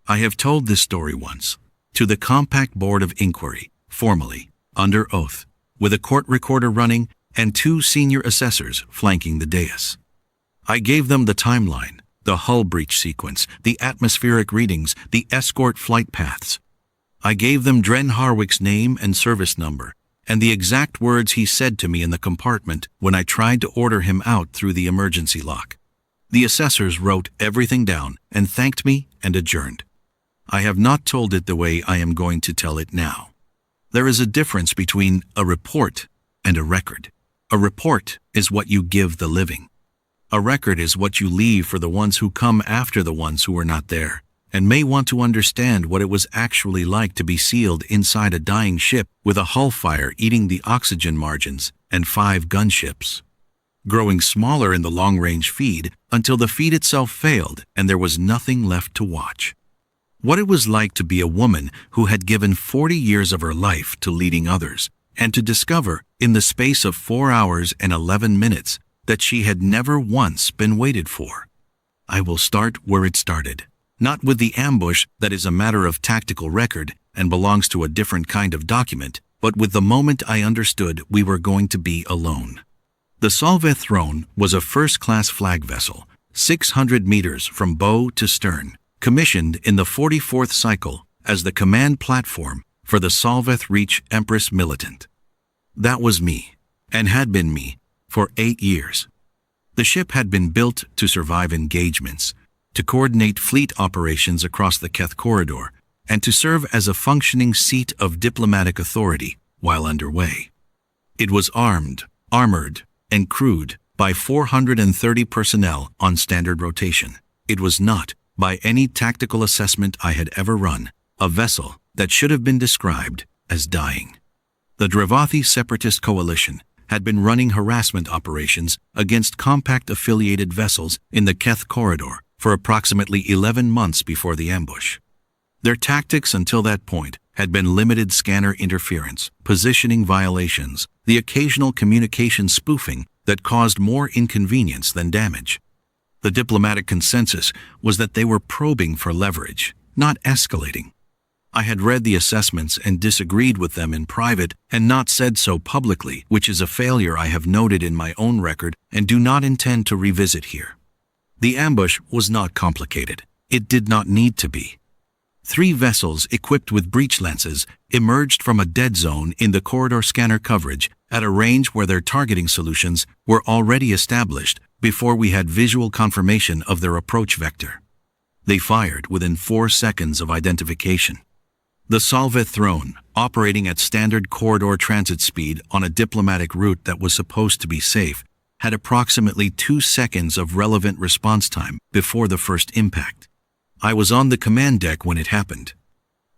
I have told this story once, to the Compact Board of Inquiry, formally, under oath, with a court recorder running and 2 senior assessors flanking the dais. I gave them the timeline, the hull breach sequence, the atmospheric readings, the escort flight paths. I gave them Dren Harwick's name and service number, and the exact words he said to me in the compartment when I tried to order him out through the emergency lock. The assessors wrote everything down and thanked me and adjourned. I have not told it the way I am going to tell it now. There is a difference between a report and a record. A report is what you give the living. A record is what you leave for the ones who come after the ones who were not there, and may want to understand what it was actually like to be sealed inside a dying ship with a hull fire eating the oxygen margins and 5 gunships, growing smaller in the long-range feed until the feed itself failed and there was nothing left to watch. What it was like to be a woman who had given 40 years of her life to leading others, and to discover, in the space of 4 hours and 11 minutes, that she had never once been waited for. I will start where it started, not with the ambush that is a matter of tactical record and belongs to a different kind of document, but with the moment I understood we were going to be alone. The Sorvach Throne was a first-class flag vessel, 600 meters from bow to stern, commissioned in the 44th cycle as the command platform for the Sorvach Reach Empress Militant. That was me, and had been me, for 8 years. The ship had been built to survive engagements, to coordinate fleet operations across the Keth Corridor, and to serve as a functioning seat of diplomatic authority while underway. It was armed, armored, and crewed by 430 personnel on standard rotation. It was not, by any tactical assessment I had ever run, a vessel that should have been described as dying. The Drevathi Separatist Coalition had been running harassment operations against compact-affiliated vessels in the Keth Corridor for approximately 11 months before the ambush. Their tactics until that point had been limited scanner interference, positioning violations, the occasional communication spoofing that caused more inconvenience than damage. The diplomatic consensus was that they were probing for leverage, not escalating. I had read the assessments and disagreed with them in private and not said so publicly, which is a failure I have noted in my own record and do not intend to revisit here. The ambush was not complicated. It did not need to be. 3 vessels equipped with breach lenses emerged from a dead zone in the corridor scanner coverage at a range where their targeting solutions were already established before we had visual confirmation of their approach vector. They fired within 4 seconds of identification. The Sorvach Throne, operating at standard corridor transit speed on a diplomatic route that was supposed to be safe, had approximately 2 seconds of relevant response time before the first impact. I was on the command deck when it happened.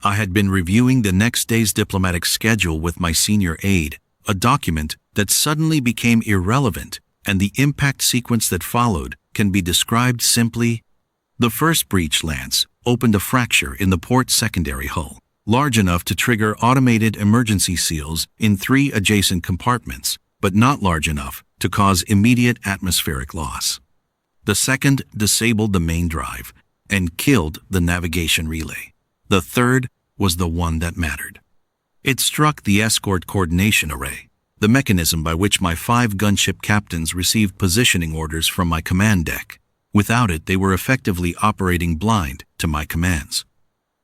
I had been reviewing the next day's diplomatic schedule with my senior aide, a document that suddenly became irrelevant, and the impact sequence that followed can be described simply: the first breach lance opened a fracture in the port secondary hull, large enough to trigger automated emergency seals in 3 adjacent compartments, but not large enough to cause immediate atmospheric loss. The second disabled the main drive and killed the navigation relay. The third was the one that mattered. It struck the escort coordination array, the mechanism by which my 5 gunship captains received positioning orders from my command deck. Without it, they were effectively operating blind to my commands.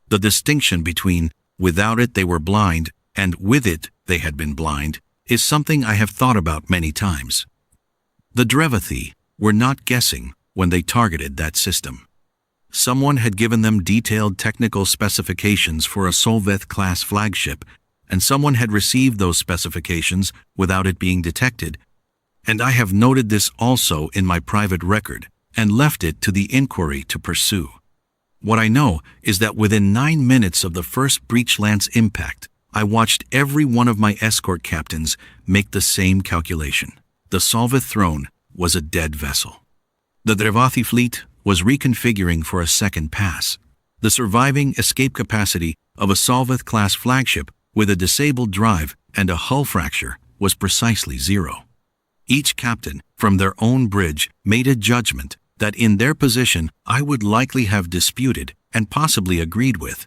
The distinction between without it they were blind and with it they had been blind is something I have thought about many times. The Drevathi were not guessing when they targeted that system. Someone had given them detailed technical specifications for a Sorvach-class flagship, and someone had received those specifications without it being detected, and I have noted this also in my private record and left it to the inquiry to pursue. What I know is that within 9 minutes of the first breach lance impact, I watched every one of my escort captains make the same calculation. The Sorvach Throne was a dead vessel. The Drevathi fleet was reconfiguring for a second pass. The surviving escape capacity of a Sorvach-class flagship with a disabled drive and a hull fracture was precisely 0. Each captain, from their own bridge, made a judgment that in their position I would likely have disputed and possibly agreed with.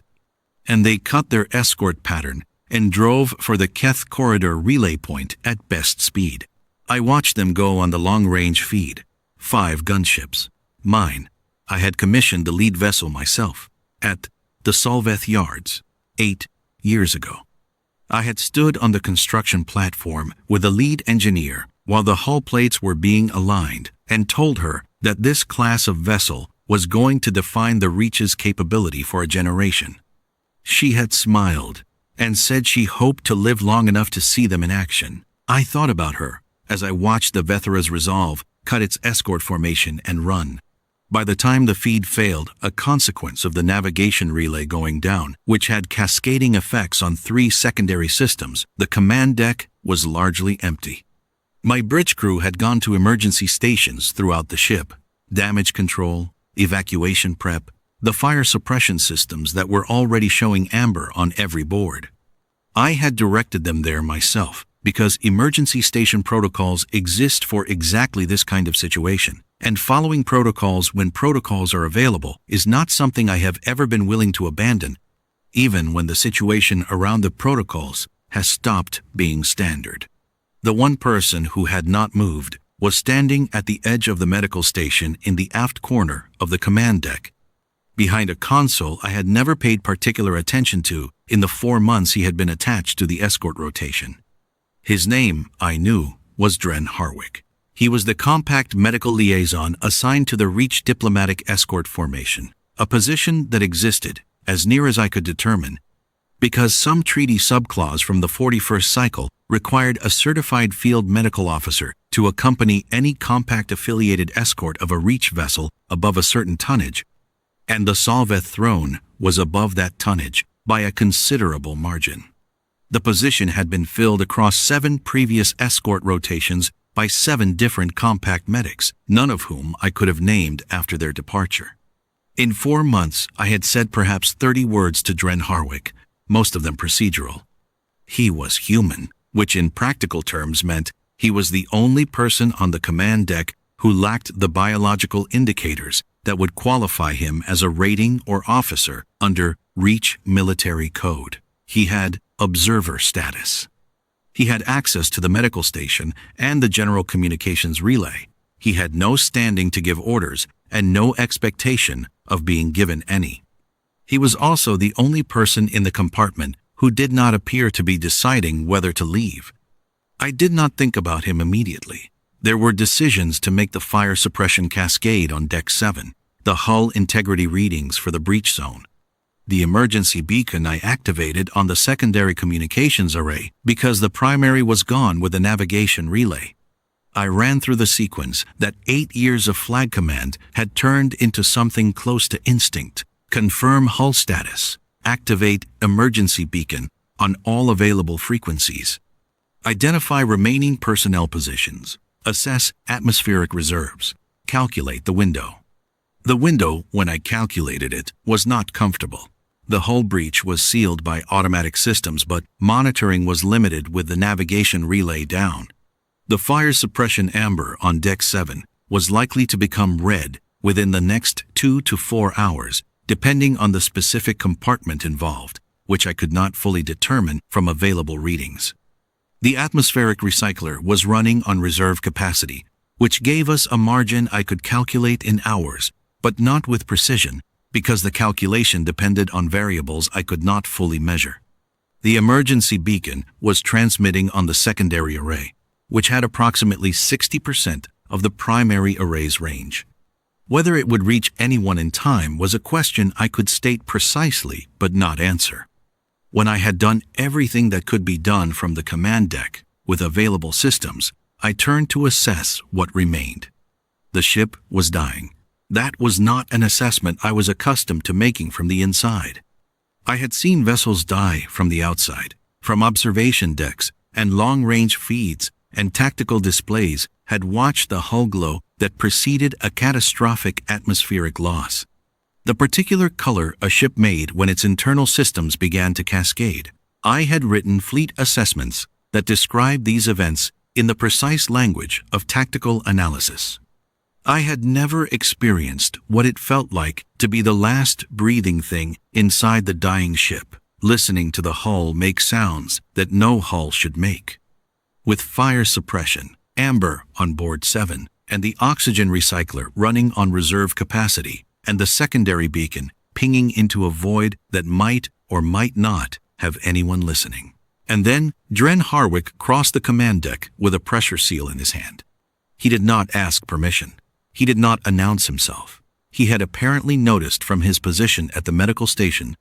And they cut their escort pattern and drove for the Keth Corridor relay point at best speed. I watched them go on the long-range feed. 5 gunships. Mine. I had commissioned the lead vessel myself at the Sorvach yards 8 years ago. I had stood on the construction platform with the lead engineer while the hull plates were being aligned and told her that this class of vessel was going to define the Reach's capability for a generation. She had smiled and said she hoped to live long enough to see them in action. I thought about her as I watched the Vethera's resolve cut its escort formation and run. By the time the feed failed, a consequence of the navigation relay going down, which had cascading effects on 3 secondary systems, the command deck was largely empty. My bridge crew had gone to emergency stations throughout the ship, damage control, evacuation prep, the fire suppression systems that were already showing amber on every board. I had directed them there myself because emergency station protocols exist for exactly this kind of situation, and following protocols when protocols are available is not something I have ever been willing to abandon, even when the situation around the protocols has stopped being standard. The one person who had not moved was standing at the edge of the medical station in the aft corner of the command deck, behind a console I had never paid particular attention to in the 4 months he had been attached to the escort rotation. His name, I knew, was dreadnought. He was the compact medical liaison assigned to the Reach diplomatic escort formation, a position that existed, as near as I could determine, because some treaty subclause from the 41st cycle required a certified field medical officer to accompany any compact affiliated escort of a Reach vessel above a certain tonnage, and the Sorvach throne was above that tonnage by a considerable margin. The position had been filled across 7 previous escort rotations by 7 different compact medics, none of whom I could have named after their departure. In 4 months, I had said perhaps 30 words to dreadnought, most of them procedural. He was human, which in practical terms meant he was the only person on the command deck who lacked the biological indicators that would qualify him as a rating or officer under Reach military code. He had observer status. He had access to the medical station and the general communications relay. He had no standing to give orders and no expectation of being given any. He was also the only person in the compartment who did not appear to be deciding whether to leave. I did not think about him immediately. There were decisions to make the fire suppression cascade on Deck 7, the hull integrity readings for the breach zone, the emergency beacon I activated on the secondary communications array because the primary was gone with the navigation relay. I ran through the sequence that 8 years of flag command had turned into something close to instinct. Confirm hull status. Activate emergency beacon on all available frequencies. Identify remaining personnel positions. Assess atmospheric reserves. Calculate the window. The window, when I calculated it, was not comfortable. The hull breach was sealed by automatic systems, but monitoring was limited with the navigation relay down. The fire suppression amber on Deck 7 was likely to become red within the next 2 to 4 hours, depending on the specific compartment involved, which I could not fully determine from available readings. The atmospheric recycler was running on reserve capacity, which gave us a margin I could calculate in hours, but not with precision, because the calculation depended on variables I could not fully measure. The emergency beacon was transmitting on the secondary array, which had approximately 60% of the primary array's range. Whether it would reach anyone in time was a question I could state precisely but not answer. When I had done everything that could be done from the command deck with available systems, I turned to assess what remained. The ship was dying. That was not an assessment I was accustomed to making from the inside. I had seen vessels die from the outside, from observation decks and long-range feeds and tactical displays, had watched the hull glow that preceded a catastrophic atmospheric loss. The particular color a ship made when its internal systems began to cascade. I had written fleet assessments that described these events in the precise language of tactical analysis. I had never experienced what it felt like to be the last breathing thing inside the dying ship, listening to the hull make sounds that no hull should make. With fire suppression, amber on board 7, and the oxygen recycler running on reserve capacity, and the secondary beacon pinging into a void that might or might not have anyone listening. And then Dren Harwick crossed the command deck with a pressure seal in his hand. He did not ask permission. He did not announce himself. He had apparently noticed from his position at the medical station,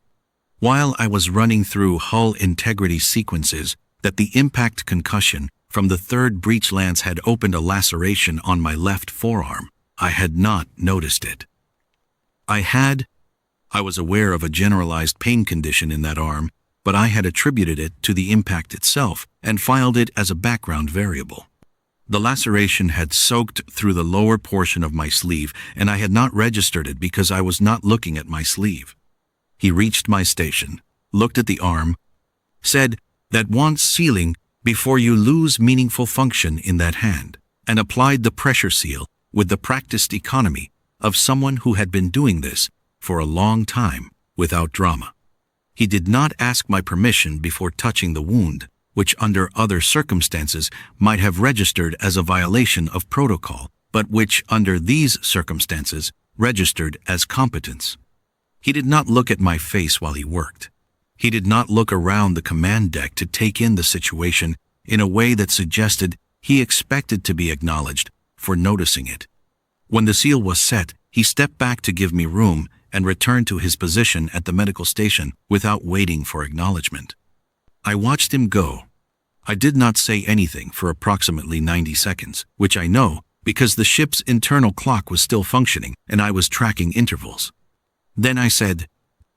while I was running through hull integrity sequences, that the impact concussion from the third breach lance had opened a laceration on my left forearm. I had not noticed it. I was aware of a generalized pain condition in that arm, but I had attributed it to the impact itself and filed it as a background variable. The laceration had soaked through the lower portion of my sleeve, and I had not registered it because I was not looking at my sleeve. He reached my station, looked at the arm, said, "That wants sealing before you lose meaningful function in that hand," and applied the pressure seal with the practiced economy of someone who had been doing this for a long time without drama. He did not ask my permission before touching the wound, which under other circumstances might have registered as a violation of protocol, but which under these circumstances registered as competence. He did not look at my face while he worked. He did not look around the command deck to take in the situation in a way that suggested he expected to be acknowledged for noticing it. When the seal was set, he stepped back to give me room and returned to his position at the medical station without waiting for acknowledgement. I watched him go. I did not say anything for approximately 90 seconds, which I know because the ship's internal clock was still functioning and I was tracking intervals. Then I said,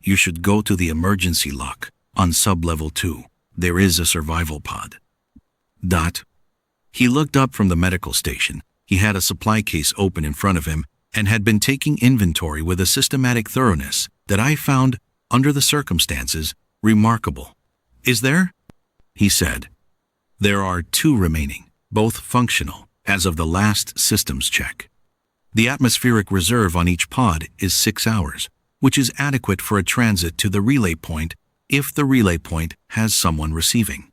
"You should go to the emergency lock on sub-level 2. There is a survival pod." He looked up from the medical station. He had a supply case open in front of him and had been taking inventory with a systematic thoroughness that I found, under the circumstances, remarkable. "Is there?" he said. "There are 2 remaining, both functional, as of the last systems check. The atmospheric reserve on each pod is 6 hours, which is adequate for a transit to the relay point if the relay point has someone receiving."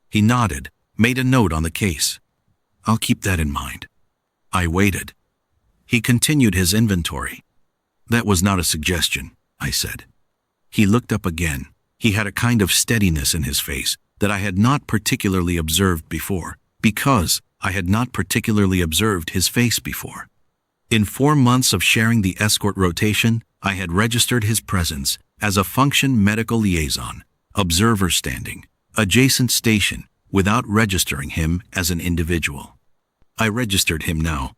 He nodded, made a note on the case. "I'll keep that in mind." I waited. He continued his inventory. "That was not a suggestion," I said. He looked up again. He had a kind of steadiness in his face that I had not particularly observed before, because I had not particularly observed his face before. In 4 months of sharing the escort rotation, I had registered his presence as a function medical liaison, observer standing, adjacent station, without registering him as an individual. I registered him now.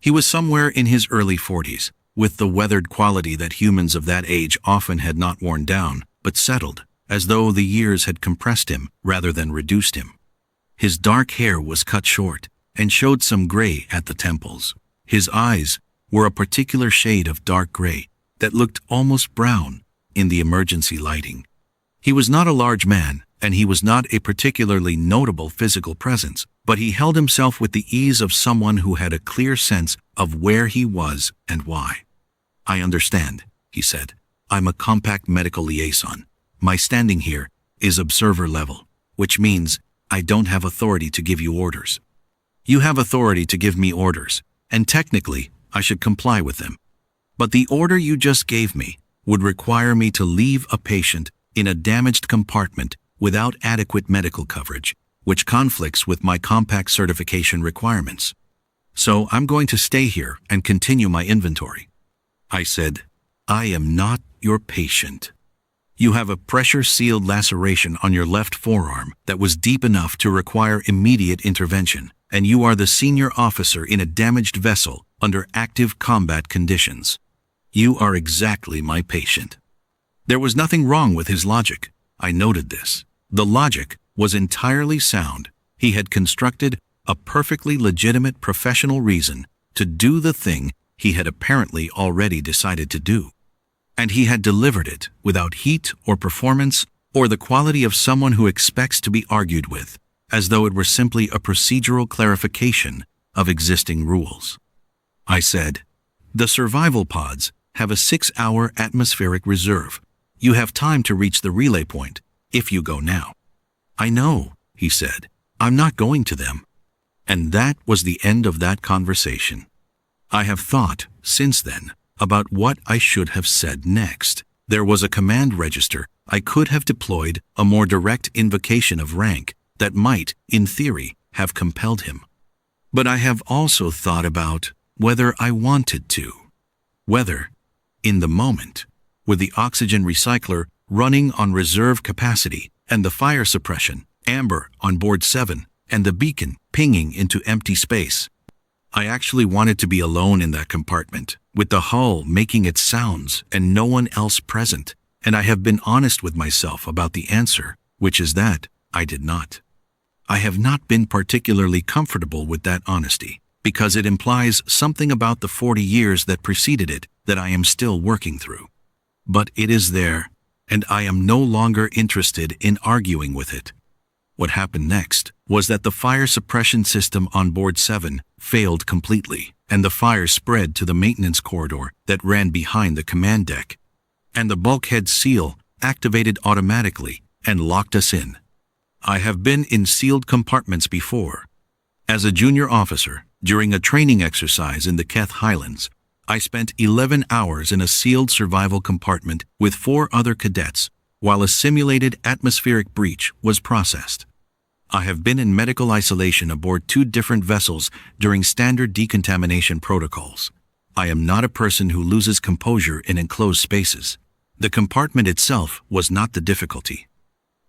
He was somewhere in his early 40s, with the weathered quality that humans of that age often had not worn down, but settled, as though the years had compressed him rather than reduced him. His dark hair was cut short and showed some gray at the temples. His eyes were a particular shade of dark gray that looked almost brown in the emergency lighting. He was not a large man, and he was not a particularly notable physical presence, but he held himself with the ease of someone who had a clear sense of where he was and why. "I understand," he said. "I'm a compact medical liaison. My standing here is observer level, which means I don't have authority to give you orders. You have authority to give me orders, and technically I should comply with them. But the order you just gave me would require me to leave a patient in a damaged compartment without adequate medical coverage, which conflicts with my compact certification requirements. So I'm going to stay here and continue my inventory." I said, "I am not your patient. You have a pressure-sealed laceration on your left forearm that was deep enough to require immediate intervention, and you are the senior officer in a damaged vessel under active combat conditions. You are exactly my patient." There was nothing wrong with his logic. I noted this. The logic was entirely sound. He had constructed a perfectly legitimate professional reason to do the thing he had apparently already decided to do. And he had delivered it without heat or performance or the quality of someone who expects to be argued with, as though it were simply a procedural clarification of existing rules. I said, "The survival pods have a 6-hour atmospheric reserve. You have time to reach the relay point, if you go now." "I know," he said. "I'm not going to them." And that was the end of that conversation. I have thought, since then, about what I should have said next. There was a command register. I could have deployed a more direct invocation of rank that might, in theory, have compelled him. But I have also thought about whether I wanted to. Whether, in the moment, with the oxygen recycler running on reserve capacity and the fire suppression, amber on board 7, and the beacon pinging into empty space, I actually wanted to be alone in that compartment, with the hull making its sounds and no one else present, and I have been honest with myself about the answer, which is that I did not. I have not been particularly comfortable with that honesty, because it implies something about the 40 years that preceded it that I am still working through. But it is there, and I am no longer interested in arguing with it. What happened next was that the fire suppression system on board 7 failed completely, and the fire spread to the maintenance corridor that ran behind the command deck, and the bulkhead seal activated automatically and locked us in. I have been in sealed compartments before. As a junior officer, during a training exercise in the Keth Highlands, I spent 11 hours in a sealed survival compartment with 4 other cadets while a simulated atmospheric breach was processed. I have been in medical isolation aboard 2 different vessels during standard decontamination protocols. I am not a person who loses composure in enclosed spaces. The compartment itself was not the difficulty.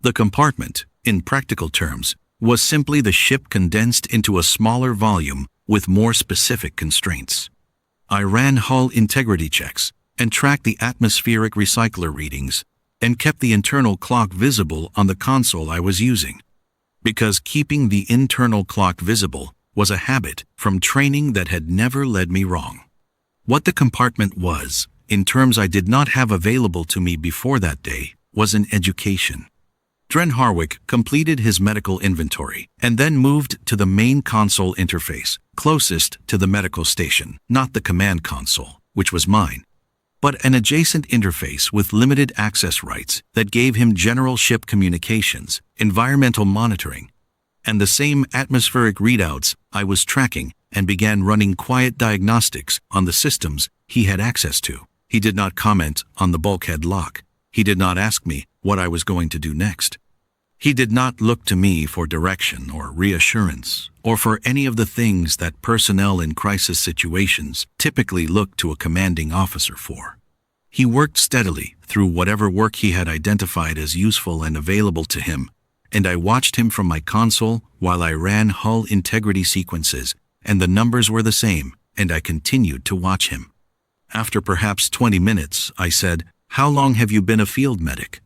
The compartment, in practical terms, was simply the ship condensed into a smaller volume with more specific constraints. I ran hull integrity checks and tracked the atmospheric recycler readings and kept the internal clock visible on the console I was using, because keeping the internal clock visible was a habit from training that had never led me wrong. What the compartment was, in terms I did not have available to me before that day, was an education. Dren Harwick completed his medical inventory and then moved to the main console interface, closest to the medical station, not the command console, which was mine, but an adjacent interface with limited access rights that gave him general ship communications, environmental monitoring, and the same atmospheric readouts I was tracking, and began running quiet diagnostics on the systems he had access to. He did not comment on the bulkhead lock. He did not ask me what I was going to do next. He did not look to me for direction or reassurance, or for any of the things that personnel in crisis situations typically look to a commanding officer for. He worked steadily through whatever work he had identified as useful and available to him, and I watched him from my console while I ran hull integrity sequences, and the numbers were the same, and I continued to watch him. After perhaps 20 minutes, I said, "How long have you been a field medic?"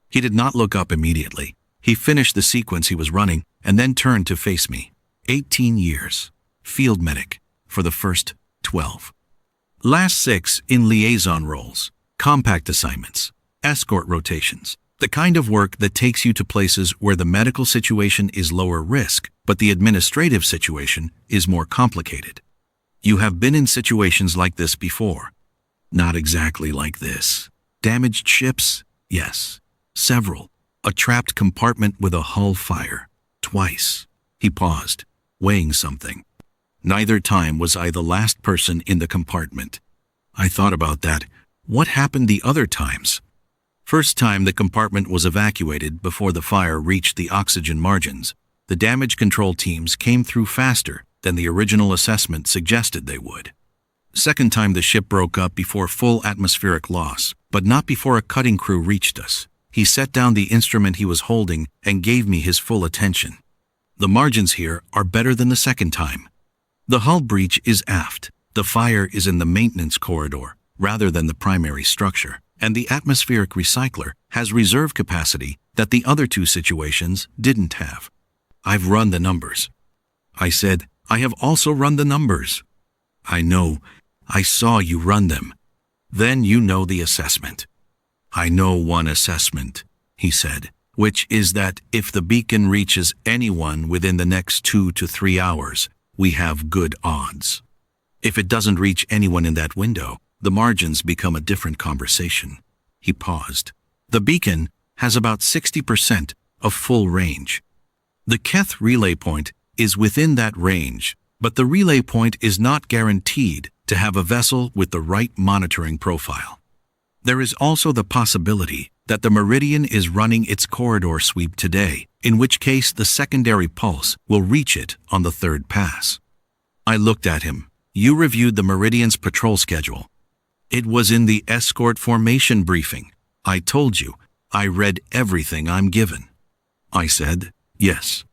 He did not look up immediately. He finished the sequence he was running and then turned to face me. 18 years. Field medic. For the first 12. Last 6 in liaison roles, compact assignments, escort rotations. The kind of work that takes you to places where the medical situation is lower risk, but the administrative situation is more complicated. You have been in situations like this before. Not exactly like this. Damaged ships? Yes. Several. A trapped compartment with a hull fire. Twice. He paused, weighing something. Neither time was I the last person in the compartment. I thought about that. What happened the other times? First time the compartment was evacuated before the fire reached the oxygen margins. The damage control teams came through faster than the original assessment suggested they would. Second time the ship broke up before full atmospheric loss, but not before a cutting crew reached us. He set down the instrument he was holding and gave me his full attention. The margins here are better than the second time. The hull breach is aft. The fire is in the maintenance corridor rather than the primary structure, and the atmospheric recycler has reserve capacity that the other 2 situations didn't have. I've run the numbers. I said, I have also run the numbers. I know. I saw you run them. Then you know the assessment. I know one assessment, he said, which is that if the beacon reaches anyone within the next 2 to 3 hours, we have good odds. If it doesn't reach anyone in that window, the margins become a different conversation. He paused. The beacon has about 60% of full range. The Keth relay point is within that range, but the relay point is not guaranteed to have a vessel with the right monitoring profile. There is also the possibility that the Meridian is running its corridor sweep today, in which case the secondary pulse will reach it on the third pass. I looked at him. You reviewed the Meridian's patrol schedule. It was in the escort formation briefing. I told you, I read everything I'm given. I said, yes.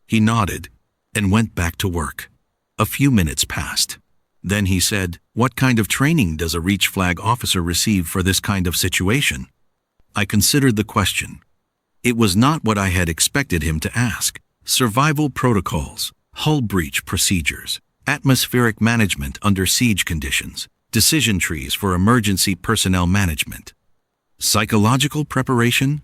He nodded and went back to work. A few minutes passed. Then he said, what kind of training does a Reach Flag officer receive for this kind of situation? I considered the question. It was not what I had expected him to ask. Survival protocols, hull breach procedures, atmospheric management under siege conditions, decision trees for emergency personnel management. Psychological preparation?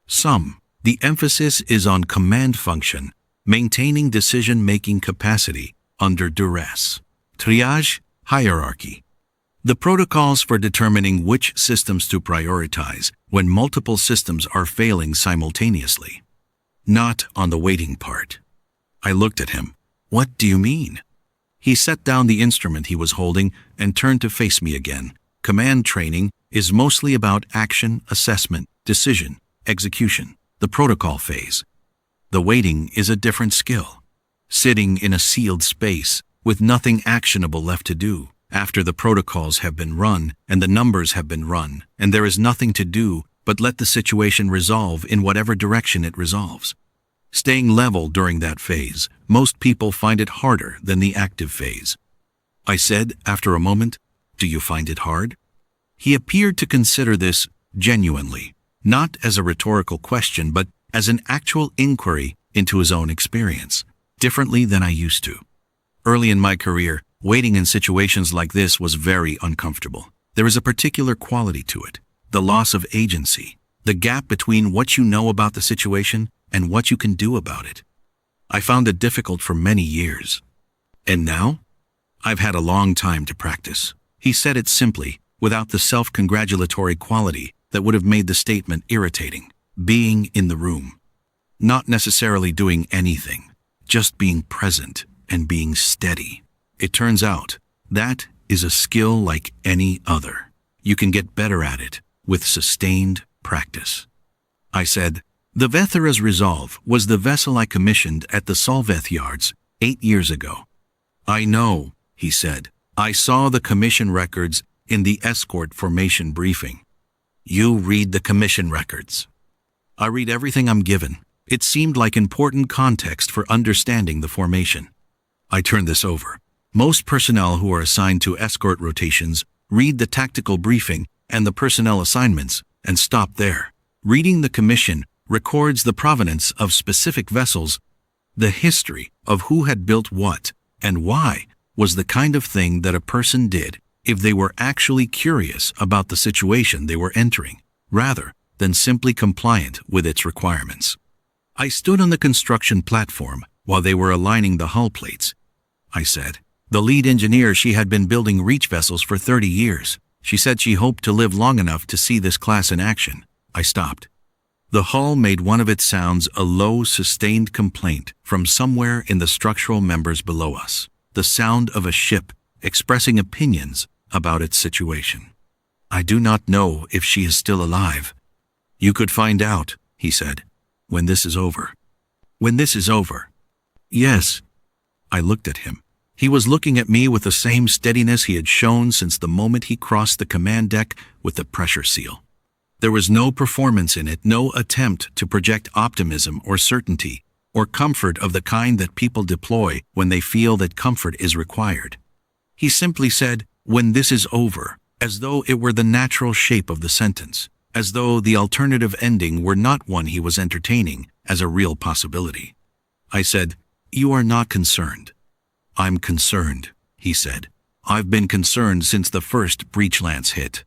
Some. The emphasis is on command function, maintaining decision-making capacity under duress. Triage, hierarchy. The protocols for determining which systems to prioritize when multiple systems are failing simultaneously. Not on the waiting part. I looked at him. What do you mean? He set down the instrument he was holding and turned to face me again. Command training is mostly about action, assessment, decision, execution, the protocol phase. The waiting is a different skill. Sitting in a sealed space with nothing actionable left to do after the protocols have been run and the numbers have been run, and there is nothing to do but let the situation resolve in whatever direction it resolves. Staying level during that phase, most people find it harder than the active phase. I said, after a moment, do you find it hard? He appeared to consider this genuinely, not as a rhetorical question, but as an actual inquiry into his own experience, differently than I used to. Early in my career, waiting in situations like this was very uncomfortable. There is a particular quality to it, the loss of agency, the gap between what you know about the situation and what you can do about it. I found it difficult for many years. And now? I've had a long time to practice. He said it simply, without the self-congratulatory quality that would have made the statement irritating. Being in the room. Not necessarily doing anything, just being present and being steady. It turns out, that is a skill like any other. You can get better at it with sustained practice. I said, the Vethera's Resolve was the vessel I commissioned at the Sorvach yards 8 years ago. I know, he said. I saw the commission records in the escort formation briefing. You read the commission records. I read everything I'm given. It seemed like important context for understanding the formation. I turned this over. Most personnel who are assigned to escort rotations read the tactical briefing and the personnel assignments and stop there. Reading the commission records the provenance of specific vessels. The history of who had built what and why was the kind of thing that a person did if they were actually curious about the situation they were entering, rather than simply compliant with its requirements. I stood on the construction platform while they were aligning the hull plates. I said, the lead engineer, she had been building Reach vessels for 30 years. She said she hoped to live long enough to see this class in action. I stopped. The hull made one of its sounds a low, sustained complaint from somewhere in the structural members below us, the sound of a ship expressing opinions about its situation. I do not know if she is still alive. You could find out, he said, when this is over. When this is over. Yes. I looked at him. He was looking at me with the same steadiness he had shown since the moment he crossed the command deck with the pressure seal. There was no performance in it, no attempt to project optimism or certainty or comfort of the kind that people deploy when they feel that comfort is required. He simply said, when this is over, as though it were the natural shape of the sentence, as though the alternative ending were not one he was entertaining as a real possibility. I said, you are not concerned. I'm concerned, he said. I've been concerned since the first breach lance hit.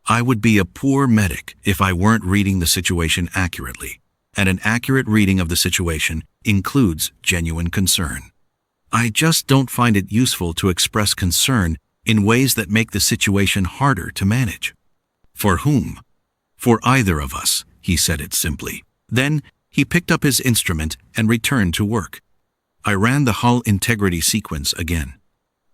I would be a poor medic if I weren't reading the situation accurately, and an accurate reading of the situation includes genuine concern. I just don't find it useful to express concern in ways that make the situation harder to manage. For whom? For either of us, he said it simply. Then, he picked up his instrument and returned to work. I ran the hull integrity sequence again.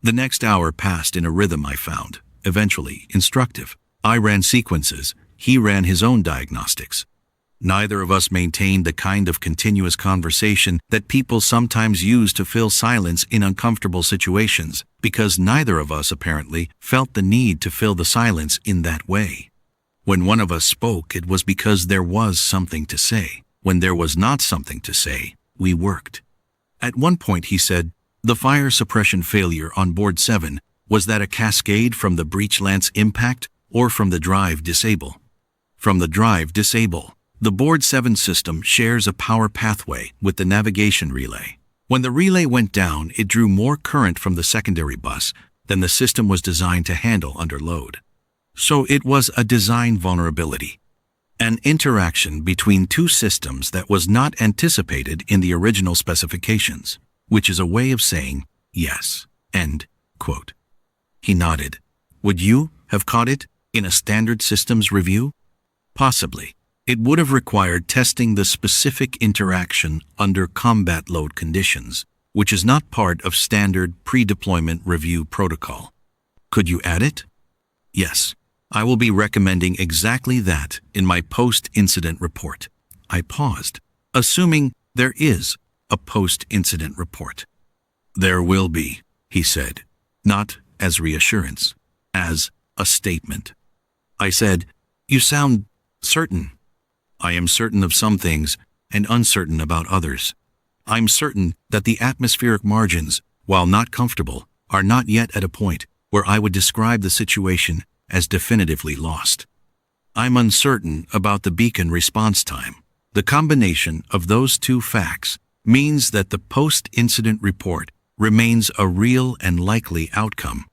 The next hour passed in a rhythm I found, eventually, instructive. I ran sequences, he ran his own diagnostics. Neither of us maintained the kind of continuous conversation that people sometimes use to fill silence in uncomfortable situations, because neither of us apparently felt the need to fill the silence in that way. When one of us spoke, it was because there was something to say. When there was not something to say, we worked. At one point he said, "The fire suppression failure on board 7, was that a cascade from the breech lance impact or from the drive disable?" From the drive disable. The board 7 system shares a power pathway with the navigation relay. When the relay went down, it drew more current from the secondary bus than the system was designed to handle under load. So it was a design vulnerability. An interaction between two systems that was not anticipated in the original specifications, which is a way of saying yes, end quote. He nodded. Would you have caught it in a standard systems review? Possibly. It would have required testing the specific interaction under combat load conditions, which is not part of standard pre-deployment review protocol. Could you add it? Yes. I will be recommending exactly that in my post-incident report. I paused, assuming there is a post-incident report. There will be, he said, not as reassurance, as a statement. I said, you sound certain. I am certain of some things and uncertain about others. I'm certain that the atmospheric margins, while not comfortable, are not yet at a point where I would describe the situation as definitively lost. I'm uncertain about the beacon response time. The combination of those two facts means that the post-incident report remains a real and likely outcome.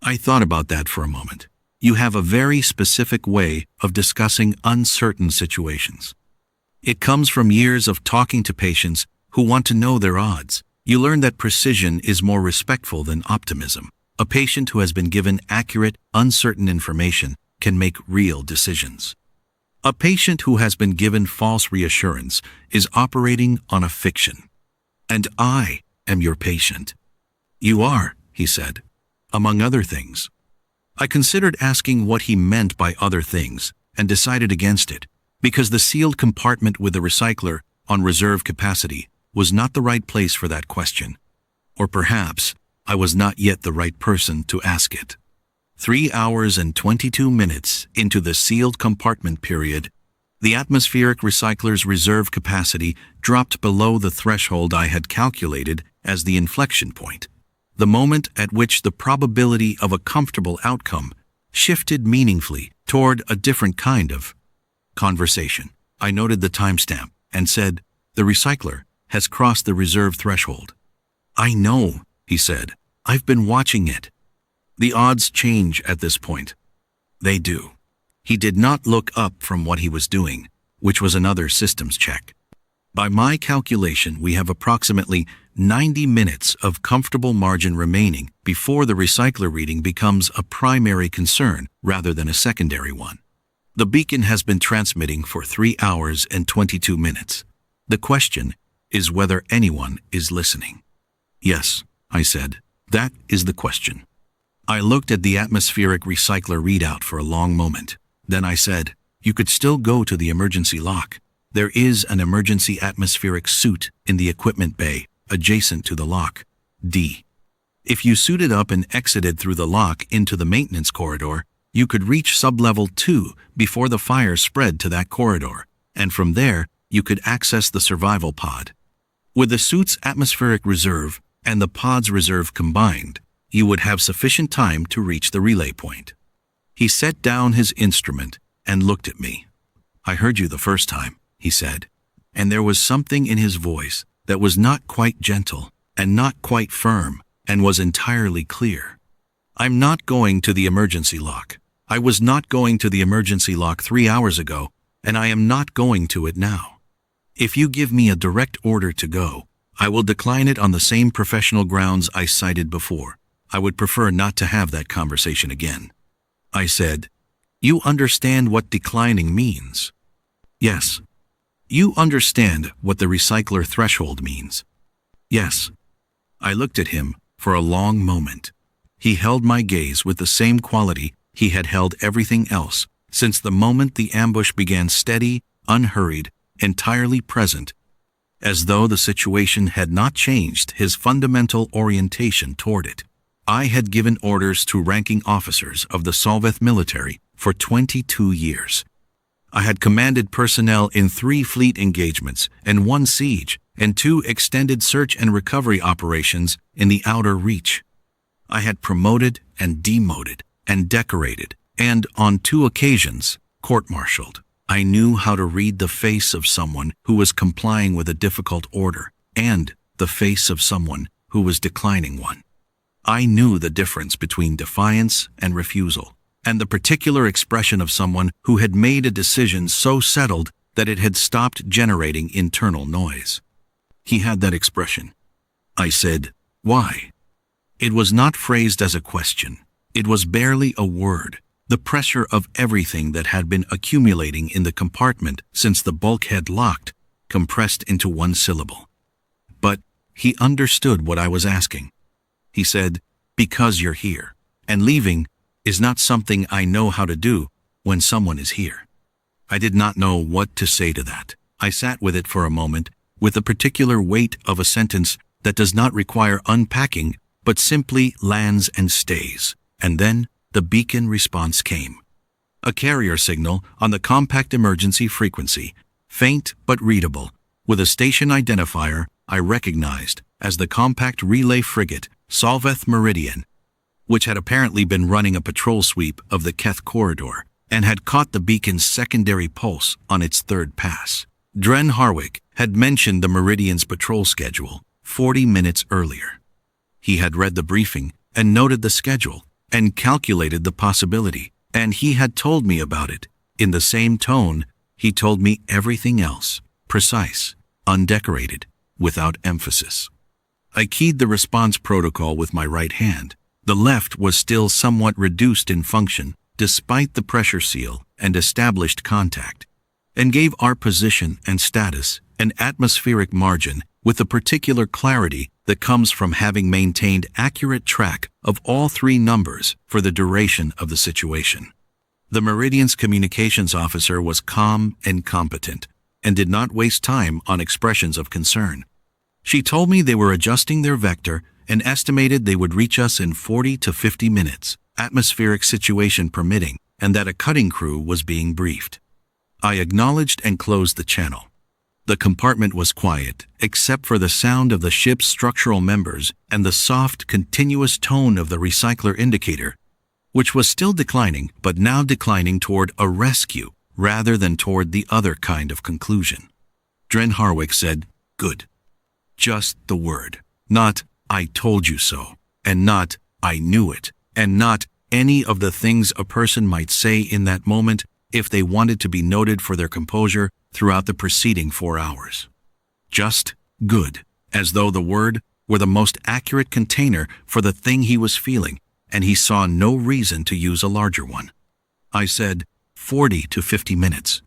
I thought about that for a moment. You have a very specific way of discussing uncertain situations. It comes from years of talking to patients who want to know their odds. You learn that precision is more respectful than optimism. A patient who has been given accurate, uncertain information can make real decisions. A patient who has been given false reassurance is operating on a fiction. And I am your patient. You are, he said, among other things. I considered asking what he meant by other things and decided against it, because the sealed compartment with the recycler on reserve capacity was not the right place for that question. Or perhaps I was not yet the right person to ask it. 3 hours and 22 minutes into the sealed compartment period, the atmospheric recycler's reserve capacity dropped below the threshold I had calculated as the inflection point, the moment at which the probability of a comfortable outcome shifted meaningfully toward a different kind of conversation. I noted the timestamp and said, the recycler has crossed the reserve threshold. I know, he said. I've been watching it. The odds change at this point. They do. He did not look up from what he was doing, which was another systems check. By my calculation, we have approximately 90 minutes of comfortable margin remaining before the recycler reading becomes a primary concern rather than a secondary one. The beacon has been transmitting for 3 hours and 22 minutes. The question is whether anyone is listening. Yes, I said, that is the question. I looked at the atmospheric recycler readout for a long moment. Then I said, you could still go to the emergency lock. There is an emergency atmospheric suit in the equipment bay, adjacent to the lock, D. If you suited up and exited through the lock into the maintenance corridor, you could reach sublevel 2 before the fire spread to that corridor, and from there, you could access the survival pod. With the suit's atmospheric reserve and the pod's reserve combined, you would have sufficient time to reach the relay point. He set down his instrument and looked at me. I heard you the first time, he said, and there was something in his voice that was not quite gentle and not quite firm and was entirely clear. I'm not going to the emergency lock. I was not going to the emergency lock 3 hours ago, and I am not going to it now. If you give me a direct order to go, I will decline it on the same professional grounds I cited before. I would prefer not to have that conversation again. I said, "You understand what declining means?" "Yes." "You understand what the recycler threshold means?" "Yes." I looked at him for a long moment. He held my gaze with the same quality he had held everything else since the moment the ambush began, steady, unhurried, entirely present, as though the situation had not changed his fundamental orientation toward it. I had given orders to ranking officers of the Sorvach military for 22 years. I had commanded personnel in 3 fleet engagements and 1 siege and 2 extended search and recovery operations in the Outer Reach. I had promoted and demoted and decorated and, on 2 occasions, court-martialed. I knew how to read the face of someone who was complying with a difficult order and the face of someone who was declining one. I knew the difference between defiance and refusal, and the particular expression of someone who had made a decision so settled that it had stopped generating internal noise. He had that expression. I said, "Why?" It was not phrased as a question. It was barely a word, the pressure of everything that had been accumulating in the compartment since the bulkhead locked, compressed into 1 syllable. But he understood what I was asking. He said, "Because you're here, and leaving is not something I know how to do when someone is here." I did not know what to say to that. I sat with it for a moment, with the particular weight of a sentence that does not require unpacking, but simply lands and stays. And then the beacon response came. A carrier signal on the compact emergency frequency, faint but readable, with a station identifier I recognized as the compact relay frigate Sorvach Meridian, which had apparently been running a patrol sweep of the Keth corridor and had caught the beacon's secondary pulse on its 3rd pass. Dren Harwick had mentioned the Meridian's patrol schedule 40 minutes earlier. He had read the briefing and noted the schedule and calculated the possibility, and he had told me about it in the same tone he told me everything else, precise, undecorated, without emphasis. I keyed the response protocol with my right hand. The left was still somewhat reduced in function despite the pressure seal and established contact, and gave our position and status an atmospheric margin with the particular clarity that comes from having maintained accurate track of all 3 numbers for the duration of the situation. The Meridian's communications officer was calm and competent, and did not waste time on expressions of concern. She told me they were adjusting their vector and estimated they would reach us in 40 to 50 minutes, atmospheric situation permitting, and that a cutting crew was being briefed. I acknowledged and closed the channel. The compartment was quiet, except for the sound of the ship's structural members and the soft, continuous tone of the recycler indicator, which was still declining, but now declining toward a rescue rather than toward the other kind of conclusion. Dren Harwick said, "Good." Just the word. Not, "I told you so," and not, "I knew it," and not any of the things a person might say in that moment if they wanted to be noted for their composure throughout the preceding 4 hours. Just good, as though the word were the most accurate container for the thing he was feeling, and he saw no reason to use a larger one. I said, 40 to 50 minutes.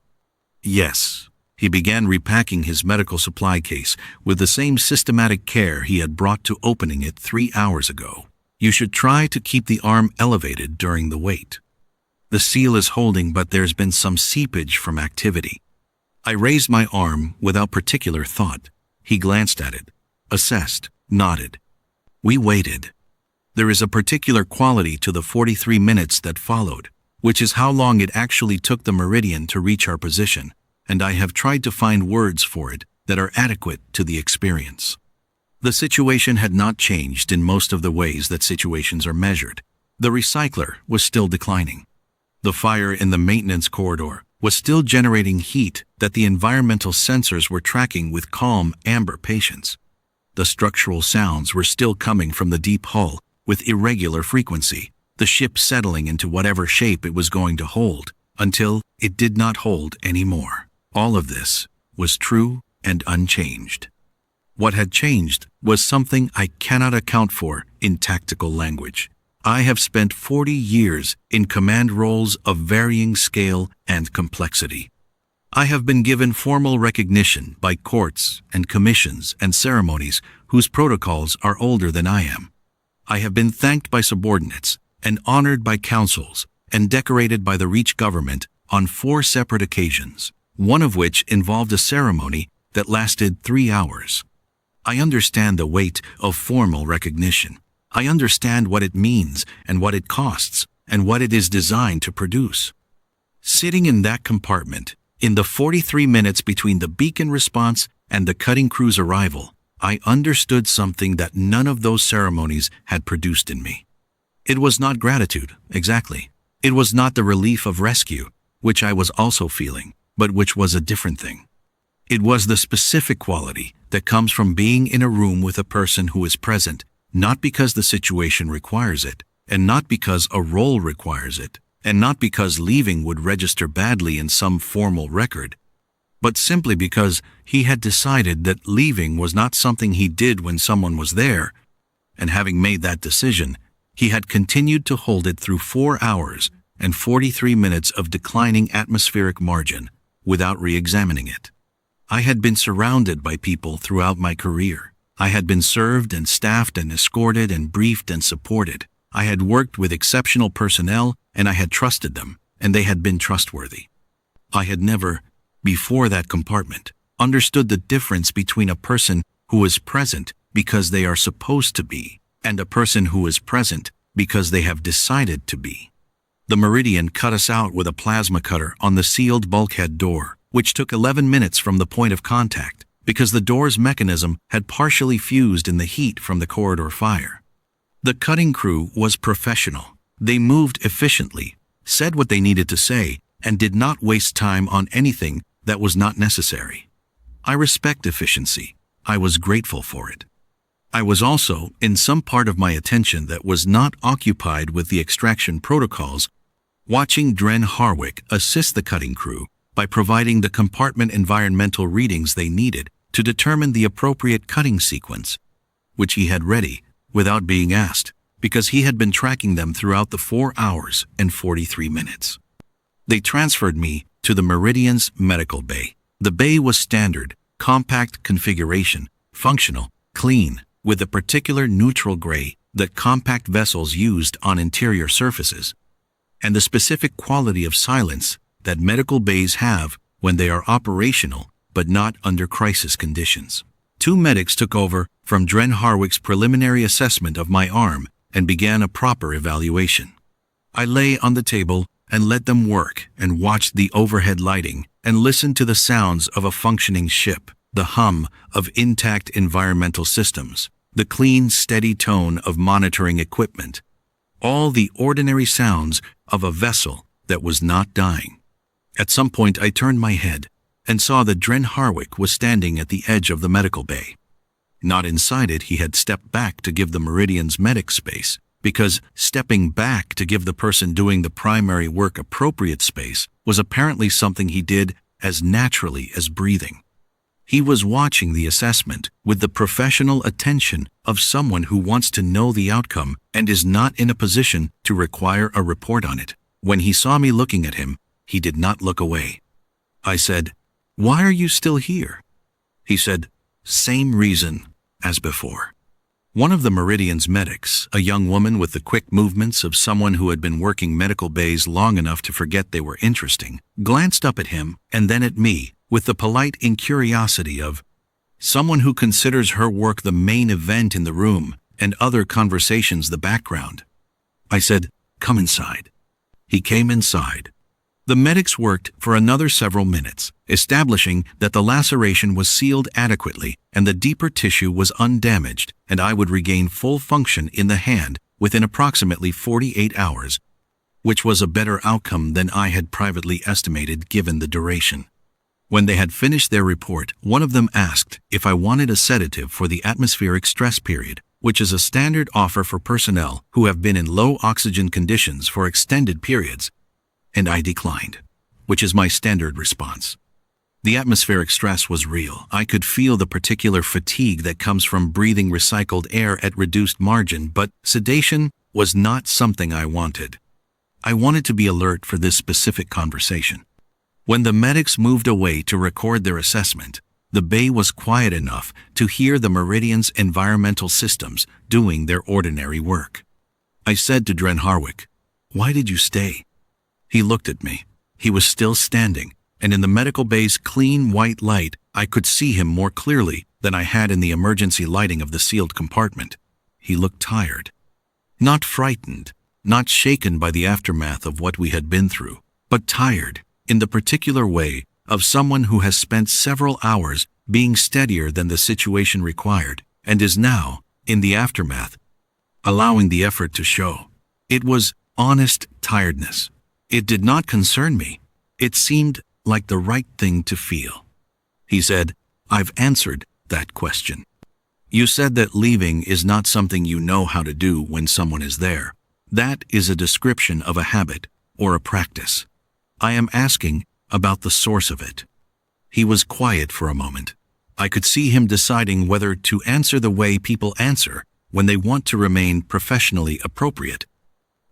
Yes. He began repacking his medical supply case with the same systematic care he had brought to opening it 3 hours ago. You should try to keep the arm elevated during the wait. The seal is holding, but there's been some seepage from activity. I raised my arm without particular thought. He glanced at it, assessed, nodded. We waited. There is a particular quality to the 43 minutes that followed, which is how long it actually took the Meridian to reach our position, and I have tried to find words for it that are adequate to the experience. The situation had not changed in most of the ways that situations are measured. The recycler was still declining. The fire in the maintenance corridor was still generating heat that the environmental sensors were tracking with calm, amber patience. The structural sounds were still coming from the deep hull with irregular frequency, the ship settling into whatever shape it was going to hold, until it did not hold anymore. All of this was true and unchanged. What had changed was something I cannot account for in tactical language. I have spent 40 years in command roles of varying scale and complexity. I have been given formal recognition by courts and commissions and ceremonies whose protocols are older than I am. I have been thanked by subordinates and honored by councils and decorated by the Reach government on 4 separate occasions, one of which involved a ceremony that lasted 3 hours. I understand the weight of formal recognition. I understand what it means and what it costs and what it is designed to produce. Sitting in that compartment, in the 43 minutes between the beacon response and the cutting crew's arrival, I understood something that none of those ceremonies had produced in me. It was not gratitude, exactly. It was not the relief of rescue, which I was also feeling, but which was a different thing. It was the specific quality that comes from being in a room with a person who is present, not because the situation requires it, and not because a role requires it, and not because leaving would register badly in some formal record, but simply because he had decided that leaving was not something he did when someone was there, and having made that decision, he had continued to hold it through 4 hours and 43 minutes of declining atmospheric margin without re-examining it. I had been surrounded by people throughout my career. I had been served and staffed and escorted and briefed and supported. I had worked with exceptional personnel and I had trusted them, and they had been trustworthy. I had never, before that compartment, understood the difference between a person who is present because they are supposed to be and a person who is present because they have decided to be. The Meridian cut us out with a plasma cutter on the sealed bulkhead door, which took 11 minutes from the point of contact because the door's mechanism had partially fused in the heat from the corridor fire. The cutting crew was professional. They moved efficiently, said what they needed to say, and did not waste time on anything that was not necessary. I respect efficiency. I was grateful for it. I was also, in some part of my attention that was not occupied with the extraction protocols, watching Dren Harwick assist the cutting crew by providing the compartment environmental readings they needed to determine the appropriate cutting sequence, which he had ready without being asked, because he had been tracking them throughout the 4 hours and 43 minutes. They transferred me to the Meridian's medical bay. The bay was standard, compact configuration, functional, clean, with the particular neutral gray that compact vessels used on interior surfaces, and the specific quality of silence that medical bays have when they are operational but not under crisis conditions. 2 medics took over from Dren Harwick's preliminary assessment of my arm and began a proper evaluation. I lay on the table and let them work and watched the overhead lighting and listened to the sounds of a functioning ship, the hum of intact environmental systems, the clean, steady tone of monitoring equipment, all the ordinary sounds of a vessel that was not dying. At some point I turned my head and saw that Dren Harwick was standing at the edge of the medical bay. Not inside it, he had stepped back to give the Meridian's medic space, because stepping back to give the person doing the primary work appropriate space was apparently something he did as naturally as breathing. He was watching the assessment with the professional attention of someone who wants to know the outcome and is not in a position to require a report on it. When he saw me looking at him, he did not look away. I said, "Why are you still here?" He said, "Same reason as before." One of the Meridian's medics, a young woman with the quick movements of someone who had been working medical bays long enough to forget they were interesting, glanced up at him and then at me with the polite incuriosity of someone who considers her work the main event in the room and other conversations the background. I said, "Come inside." He came inside. The medics worked for another several minutes, establishing that the laceration was sealed adequately and the deeper tissue was undamaged, and I would regain full function in the hand within approximately 48 hours, which was a better outcome than I had privately estimated given the duration. When they had finished their report, one of them asked if I wanted a sedative for the atmospheric stress period, which is a standard offer for personnel who have been in low oxygen conditions for extended periods, and I declined, which is my standard response. The atmospheric stress was real. I could feel the particular fatigue that comes from breathing recycled air at reduced margin, but sedation was not something I wanted. I wanted to be alert for this specific conversation. When the medics moved away to record their assessment, the bay was quiet enough to hear the Meridian's environmental systems doing their ordinary work. I said to Dren Harwick, "Why did you stay?" He looked at me. He was still standing, and in the medical bay's clean white light, I could see him more clearly than I had in the emergency lighting of the sealed compartment. He looked tired. Not frightened, not shaken by the aftermath of what we had been through, but tired, in the particular way of someone who has spent several hours being steadier than the situation required, and is now, in the aftermath, allowing the effort to show. It was honest tiredness. It did not concern me. It seemed like the right thing to feel. He said, "I've answered that question. You said that leaving is not something you know how to do when someone is there. That is a description of a habit or a practice. I am asking about the source of it." He was quiet for a moment. I could see him deciding whether to answer the way people answer when they want to remain professionally appropriate,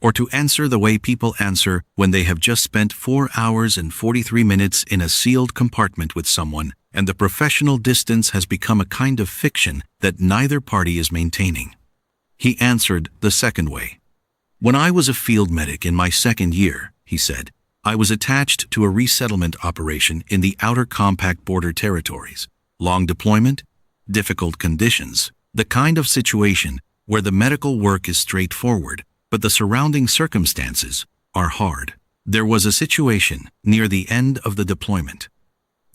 or to answer the way people answer when they have just spent 4 hours and 43 minutes in a sealed compartment with someone, and the professional distance has become a kind of fiction that neither party is maintaining. He answered the second way. "When I was a field medic in my second year," he said, "I was attached to a resettlement operation in the outer compact border territories. Long deployment, difficult conditions, the kind of situation where the medical work is straightforward, but the surrounding circumstances are hard. There was a situation near the end of the deployment.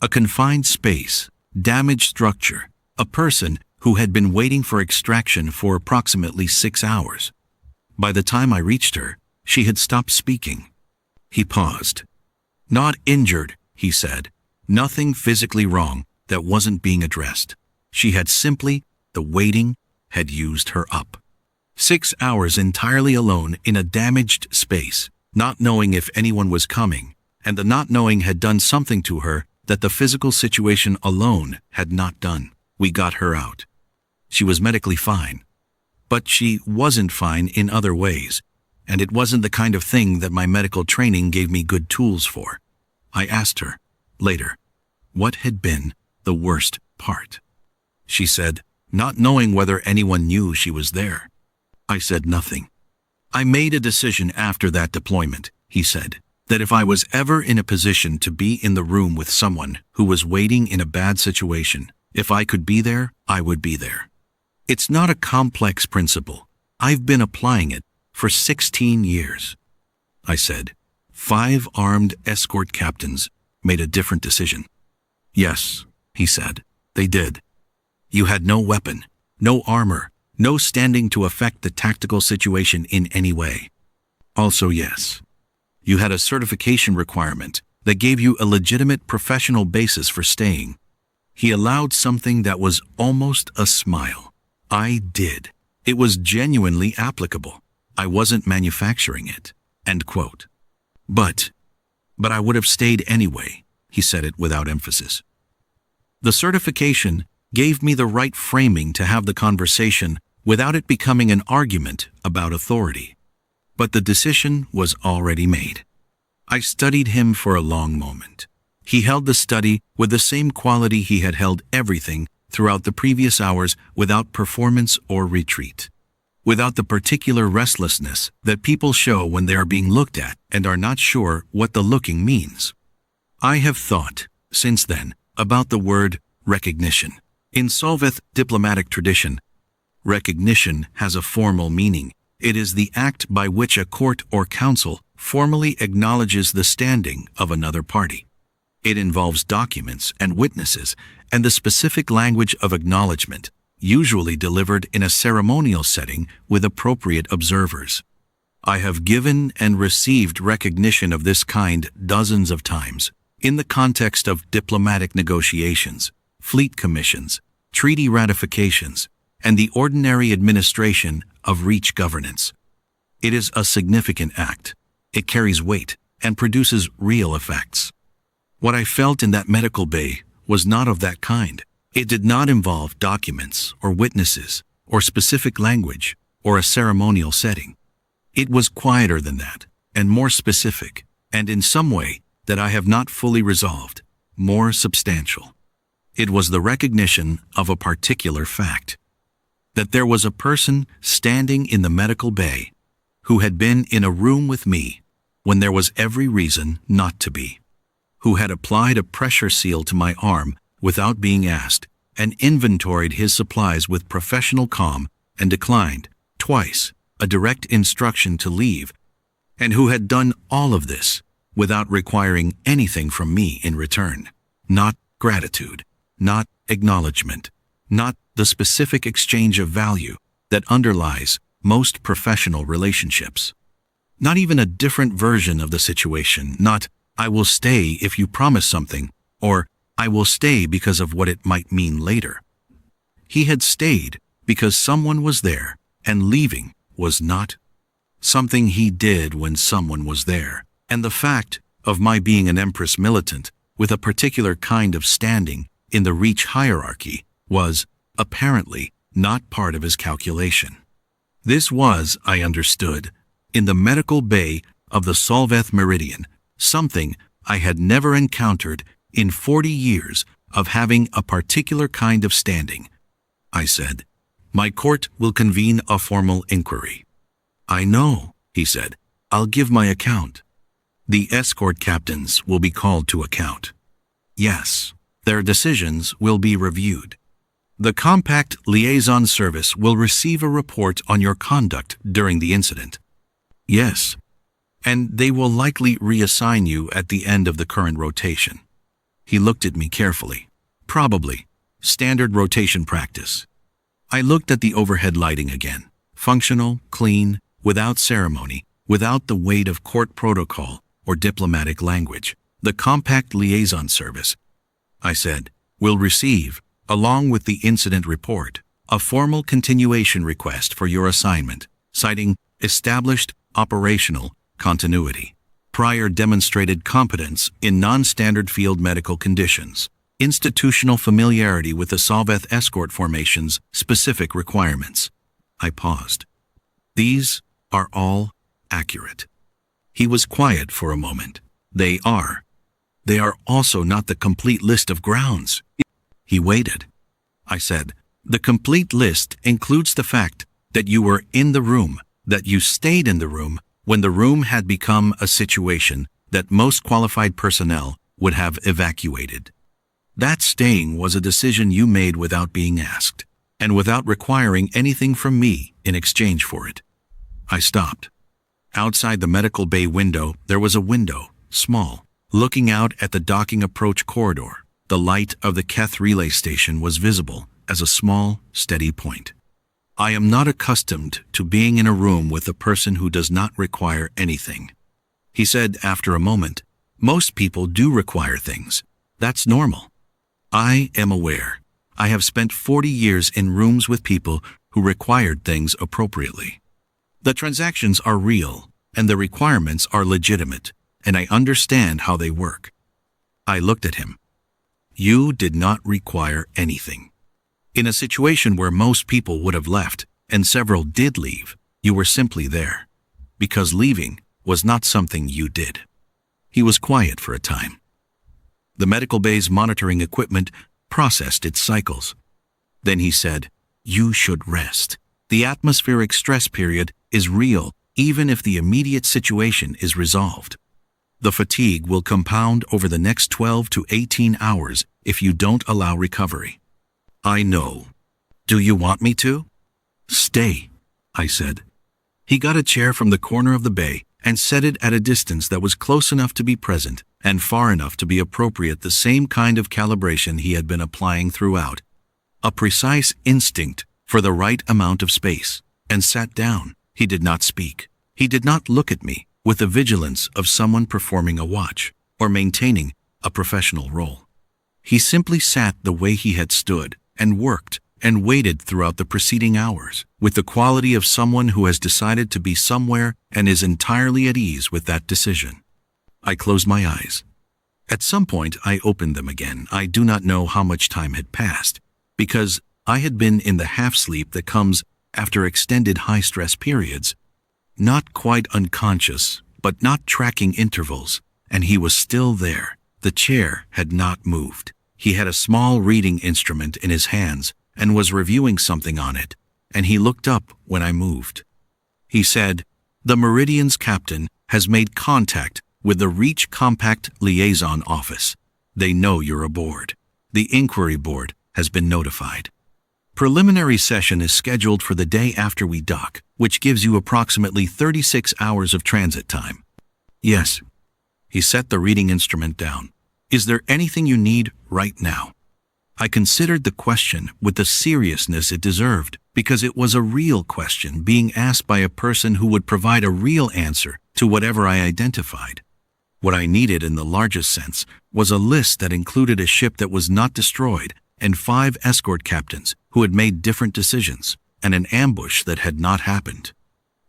A confined space, damaged structure, a person who had been waiting for extraction for approximately 6 hours. By the time I reached her, she had stopped speaking." He paused. "Not injured," he said. "Nothing physically wrong that wasn't being addressed. She had simply, the waiting had used her up. 6 hours entirely alone in a damaged space, not knowing if anyone was coming, and the not knowing had done something to her that the physical situation alone had not done. We got her out. She was medically fine. But she wasn't fine in other ways, and it wasn't the kind of thing that my medical training gave me good tools for. I asked her, later, what had been the worst part. She said, not knowing whether anyone knew she was there. I said nothing. I made a decision after that deployment, he said, that if I was ever in a position to be in the room with someone who was waiting in a bad situation, if I could be there, I would be there. It's not a complex principle. I've been applying it for 16 years. I said, 5 armed escort captains made a different decision. Yes, he said, they did. You had no weapon, no armor, no standing to affect the tactical situation in any way. Also, yes, you had a certification requirement that gave you a legitimate professional basis for staying. He allowed something that was almost a smile. I did. It was genuinely applicable. I wasn't manufacturing it. End quote. But I would have stayed anyway, he said it without emphasis. The certification gave me the right framing to have the conversation without it becoming an argument about authority. But the decision was already made. I studied him for a long moment. He held the study with the same quality he had held everything throughout the previous hours, without performance or retreat. Without the particular restlessness that people show when they are being looked at and are not sure what the looking means. I have thought, since then, about the word recognition. In Sorvach diplomatic tradition, recognition has a formal meaning. It is the act by which a court or council formally acknowledges the standing of another party. It involves documents and witnesses and the specific language of acknowledgement, usually delivered in a ceremonial setting with appropriate observers. I have given and received recognition of this kind dozens of times in the context of diplomatic negotiations, fleet commissions, treaty ratifications, and the ordinary administration of reach governance. It is a significant act. It carries weight and produces real effects. What I felt in that medical bay was not of that kind. It did not involve documents or witnesses or specific language or a ceremonial setting. It was quieter than that and more specific, and in some way that I have not fully resolved, more substantial. It was the recognition of a particular fact, that there was a person standing in the medical bay who had been in a room with me when there was every reason not to be, who had applied a pressure seal to my arm without being asked and inventoried his supplies with professional calm and declined, twice, a direct instruction to leave, and who had done all of this without requiring anything from me in return. Not gratitude, not acknowledgement, not the specific exchange of value that underlies most professional relationships. Not even a different version of the situation, not, "I will stay if you promise something," or "I will stay because of what it might mean later." He had stayed because someone was there, and leaving was not something he did when someone was there. And the fact of my being an Empress militant with a particular kind of standing in the Reach hierarchy was, apparently, not part of his calculation. This was, I understood, in the medical bay of the Sorvach Meridian, something I had never encountered in 40 years of having a particular kind of standing. I said, "My court will convene a formal inquiry." "I know," he said. "I'll give my account." "The escort captains will be called to account." "Yes, their decisions will be reviewed." "The Compact Liaison Service will receive a report on your conduct during the incident." "Yes, and they will likely reassign you at the end of the current rotation." He looked at me carefully. "Probably. Standard rotation practice." I looked at the overhead lighting again. Functional, clean, without ceremony, without the weight of court protocol or diplomatic language. "The Compact Liaison Service," I said, "will receive, along with the incident report, a formal continuation request for your assignment, citing established operational continuity, prior demonstrated competence in non-standard field medical conditions, institutional familiarity with the Sorvach escort formation's specific requirements." I paused. "These are all accurate." He was quiet for a moment. They are also not the complete list of grounds." He waited. I said, "The complete list includes the fact that you were in the room, that you stayed in the room when the room had become a situation that most qualified personnel would have evacuated. That staying was a decision you made without being asked, and without requiring anything from me in exchange for it." I stopped. Outside the medical bay window, there was a window, small, looking out at the docking approach corridor. The light of the Keth relay station was visible as a small, steady point. "I am not accustomed to being in a room with a person who does not require anything," he said after a moment. "Most people do require things. That's normal. I am aware. I have spent 40 years in rooms with people who required things appropriately. The transactions are real, and the requirements are legitimate, and I understand how they work." I looked at him. "You did not require anything. In a situation where most people would have left, and several did leave, you were simply there, because leaving was not something you did." He was quiet for a time. The medical bay's monitoring equipment processed its cycles. Then he said, "You should rest. The atmospheric stress period is real, even if the immediate situation is resolved. The fatigue will compound over the next 12 to 18 hours if you don't allow recovery." "I know. Do you want me to?" "Stay," I said. He got a chair from the corner of the bay and set it at a distance that was close enough to be present and far enough to be appropriate, the same kind of calibration he had been applying throughout. A precise instinct for the right amount of space, and sat down. He did not speak. He did not look at me with the vigilance of someone performing a watch or maintaining a professional role. He simply sat the way he had stood and worked and waited throughout the preceding hours, with the quality of someone who has decided to be somewhere and is entirely at ease with that decision. I closed my eyes. At some point, I opened them again. I do not know how much time had passed, because I had been in the half-sleep that comes after extended high-stress periods, not quite unconscious, but not tracking intervals, and he was still there. The chair had not moved. He had a small reading instrument in his hands and was reviewing something on it, and he looked up when I moved. He said, "The Meridian's captain has made contact with the Reach Compact Liaison Office. They know you're aboard. The inquiry board has been notified. Preliminary session is scheduled for the day after we dock, which gives you approximately 36 hours of transit time." "Yes." He set the reading instrument down. "Is there anything you need right now?" I considered the question with the seriousness it deserved, because it was a real question being asked by a person who would provide a real answer to whatever I identified. What I needed in the largest sense was a list that included a ship that was not destroyed and 5 escort captains who had made different decisions, and an ambush that had not happened.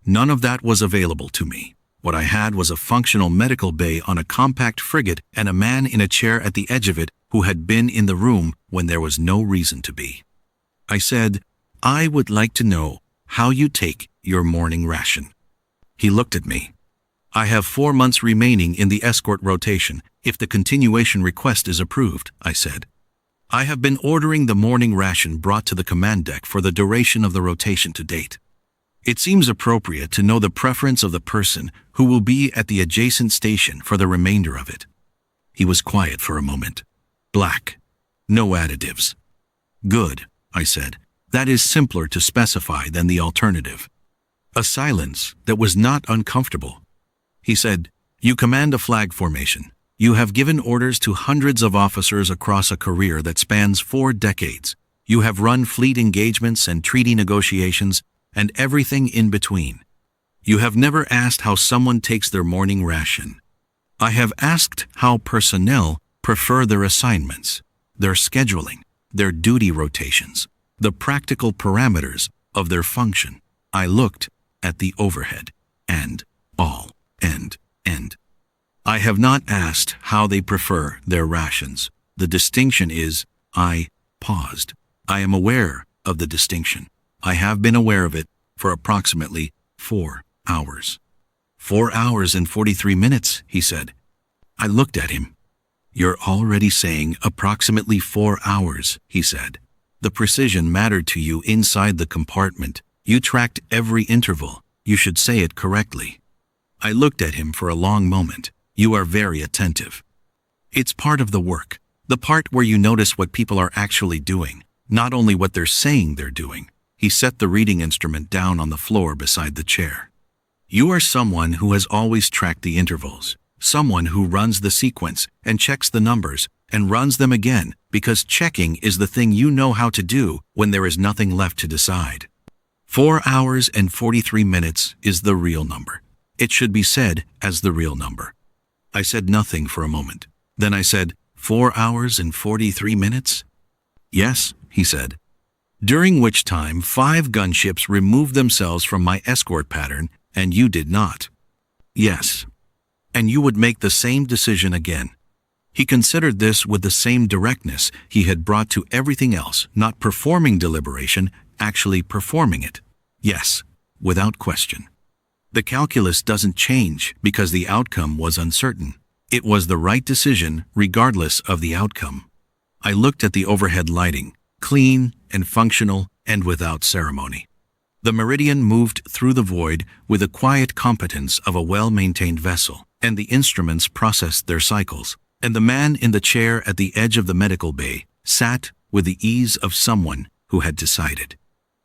None of that was available to me. What I had was a functional medical bay on a compact frigate and a man in a chair at the edge of it who had been in the room when there was no reason to be. I said, "I would like to know how you take your morning ration." He looked at me. "I have 4 months remaining in the escort rotation if the continuation request is approved," I said. "I have been ordering the morning ration brought to the command deck for the duration of the rotation to date. It seems appropriate to know the preference of the person who will be at the adjacent station for the remainder of it." He was quiet for a moment. "Black. No additives." "Good," I said. "That is simpler to specify than the alternative." A silence that was not uncomfortable. He said, "You command a flag formation. You have given orders to hundreds of officers across a career that spans 4 decades. You have run fleet engagements and treaty negotiations and everything in between. You have never asked how someone takes their morning ration. I have asked how personnel prefer their assignments, their scheduling, their duty rotations, the practical parameters of their function." I looked at the overhead, and all, and. I have not asked how they prefer their rations. The distinction is, I paused. I am aware of the distinction. I have been aware of it for approximately 4 hours. 4 hours and 43 minutes, he said. I looked at him. "You're already saying approximately 4 hours, he said. The precision mattered to you inside the compartment. You tracked every interval. You should say it correctly." I looked at him for a long moment. "You are very attentive." "It's part of the work. The part where you notice what people are actually doing, not only what they're saying they're doing." He set the reading instrument down on the floor beside the chair. "You are someone who has always tracked the intervals, someone who runs the sequence and checks the numbers and runs them again, because checking is the thing you know how to do when there is nothing left to decide. 4 hours and 43 minutes is the real number. It should be said as the real number." I said nothing for a moment. Then I said, 4 hours and 43 minutes? "Yes," he said. "During which time 5 gunships removed themselves from my escort pattern, and you did not." "Yes." "And you would make the same decision again." He considered this with the same directness he had brought to everything else, not performing deliberation, actually performing it. "Yes, without question. The calculus doesn't change because the outcome was uncertain. It was the right decision regardless of the outcome." I looked at the overhead lighting, clean and functional and without ceremony. The Meridian moved through the void with the quiet competence of a well-maintained vessel, and the instruments processed their cycles, and the man in the chair at the edge of the medical bay sat with the ease of someone who had decided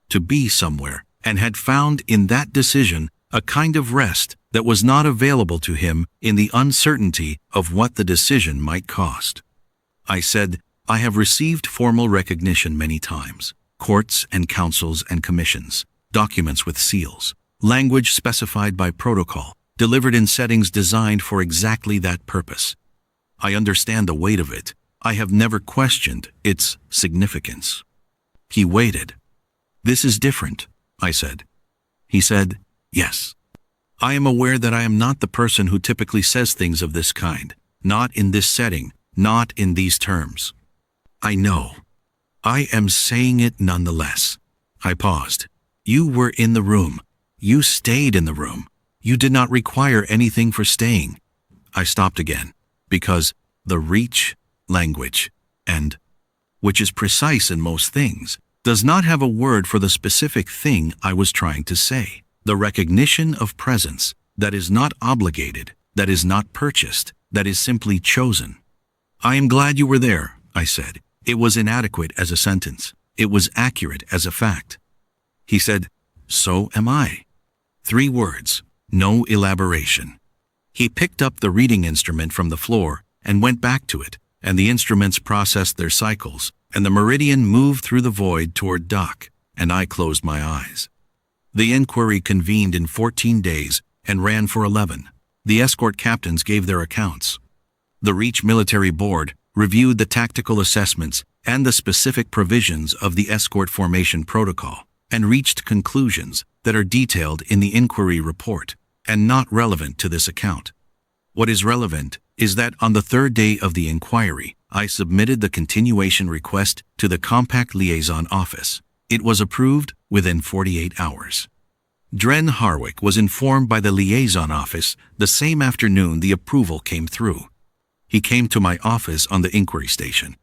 to be somewhere and had found in that decision a kind of rest that was not available to him in the uncertainty of what the decision might cost. I said, "I have received formal recognition many times, courts and councils and commissions, documents with seals, language specified by protocol, delivered in settings designed for exactly that purpose. I understand the weight of it. I have never questioned its significance." He waited. "This is different," I said. He said, "Yes. I am aware that I am not the person who typically says things of this kind. Not in this setting, not in these terms. I know. I am saying it nonetheless. I paused. You were in the room. You stayed in the room. You did not require anything for staying. I stopped again, because the reach, language, and, which is precise in most things, does not have a word for the specific thing I was trying to say. The recognition of presence that is not obligated, that is not purchased, that is simply chosen. I am glad you were there, I said. It was inadequate as a sentence. It was accurate as a fact. He said, so am I. 3 words, no elaboration. He picked up the reading instrument from the floor and went back to it, and the instruments processed their cycles, and the meridian moved through the void toward dock, and I closed my eyes. The inquiry convened in 14 days and ran for 11. The escort captains gave their accounts. The Reach Military Board reviewed the tactical assessments and the specific provisions of the escort formation protocol and reached conclusions that are detailed in the inquiry report and not relevant to this account. What is relevant is that on the 3rd day of the inquiry, I submitted the continuation request to the Compact Liaison Office. It was approved within 48 hours. Dren Harwick was informed by the Liaison Office the same afternoon the approval came through. He came to my office on the inquiry station.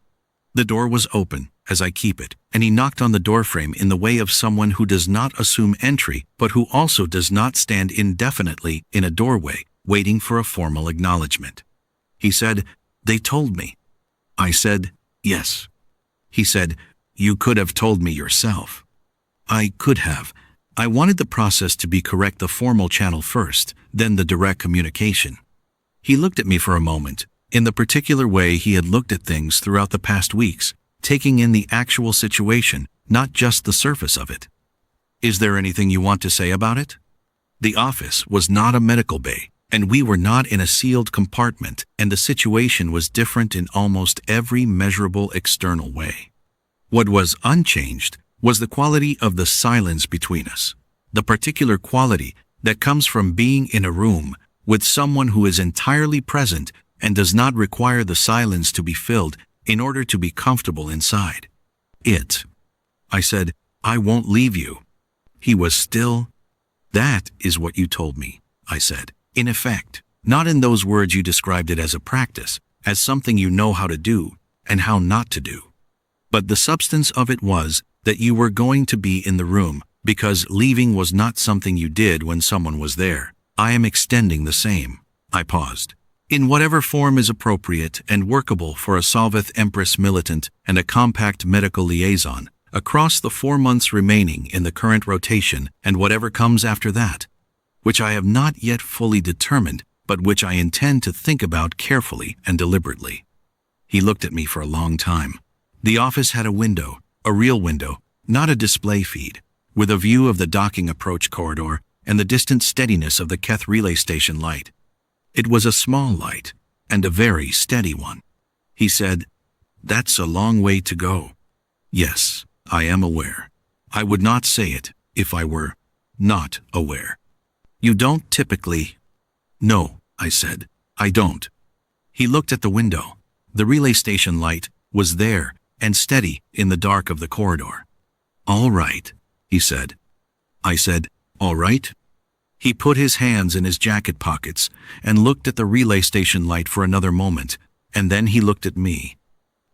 The door was open, as I keep it, and he knocked on the doorframe in the way of someone who does not assume entry, but who also does not stand indefinitely in a doorway, waiting for a formal acknowledgement. He said, "They told me." I said, "Yes." He said, "You could have told me yourself." I could have. I wanted the process to be correct, the formal channel first, then the direct communication. He looked at me for a moment, in the particular way he had looked at things throughout the past weeks, taking in the actual situation, not just the surface of it. "Is there anything you want to say about it?" The office was not a medical bay, and we were not in a sealed compartment, and the situation was different in almost every measurable external way. What was unchanged was the quality of the silence between us, the particular quality that comes from being in a room with someone who is entirely present and does not require the silence to be filled in order to be comfortable inside. I said, "I won't leave you." He was still. "That is what you told me," I said. "In effect, not in those words you described it as a practice, as something you know how to do and how not to do. But the substance of it was that you were going to be in the room because leaving was not something you did when someone was there. I am extending the same." I paused. "In whatever form is appropriate and workable for a Sorvach Empress militant and a compact medical liaison, across the 4 months remaining in the current rotation and whatever comes after that, which I have not yet fully determined, but which I intend to think about carefully and deliberately." He looked at me for a long time. The office had a window, a real window, not a display feed, with a view of the docking approach corridor and the distant steadiness of the Keth relay station light. It was a small light, and a very steady one. He said, "That's a long way to go." "Yes, I am aware. I would not say it if I were not aware." "You don't typically—" "No," I said, "I don't." He looked at the window. The relay station light was there and steady in the dark of the corridor. "All right," he said. I said, "All right?" He put his hands in his jacket pockets and looked at the relay station light for another moment, and then he looked at me.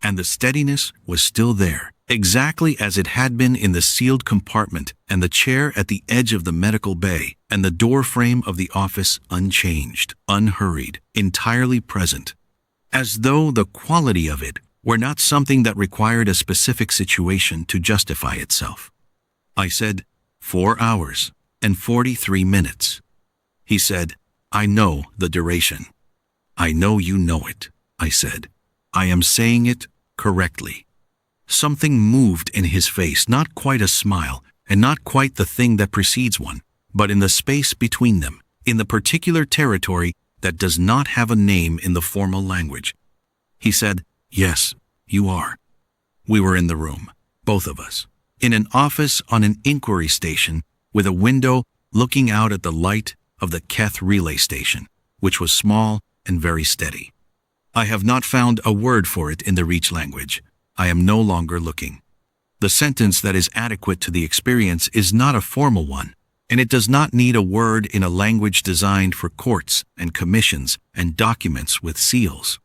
And the steadiness was still there, exactly as it had been in the sealed compartment and the chair at the edge of the medical bay and the door frame of the office unchanged, unhurried, entirely present, as though the quality of it were not something that required a specific situation to justify itself. I said, 4 hours and 43 minutes. He said, "I know the duration." "I know you know it," I said. "I am saying it correctly." Something moved in his face, not quite a smile, and not quite the thing that precedes one, but in the space between them, in the particular territory that does not have a name in the formal language. He said, "Yes, you are." We were in the room, both of us, in an office on an inquiry station with a window looking out at the light of the Keth relay station, which was small and very steady. I have not found a word for it in the Reach language. I am no longer looking. The sentence that is adequate to the experience is not a formal one, and it does not need a word in a language designed for courts and commissions and documents with seals.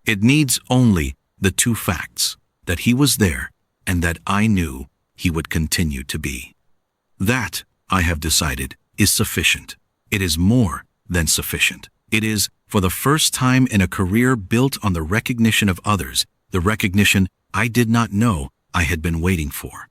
It needs only the two facts, that he was there and that I knew he would continue to be. That, I have decided, is sufficient. It is more than sufficient. It is, for the first time in a career built on the recognition of others, the recognition I did not know I had been waiting for.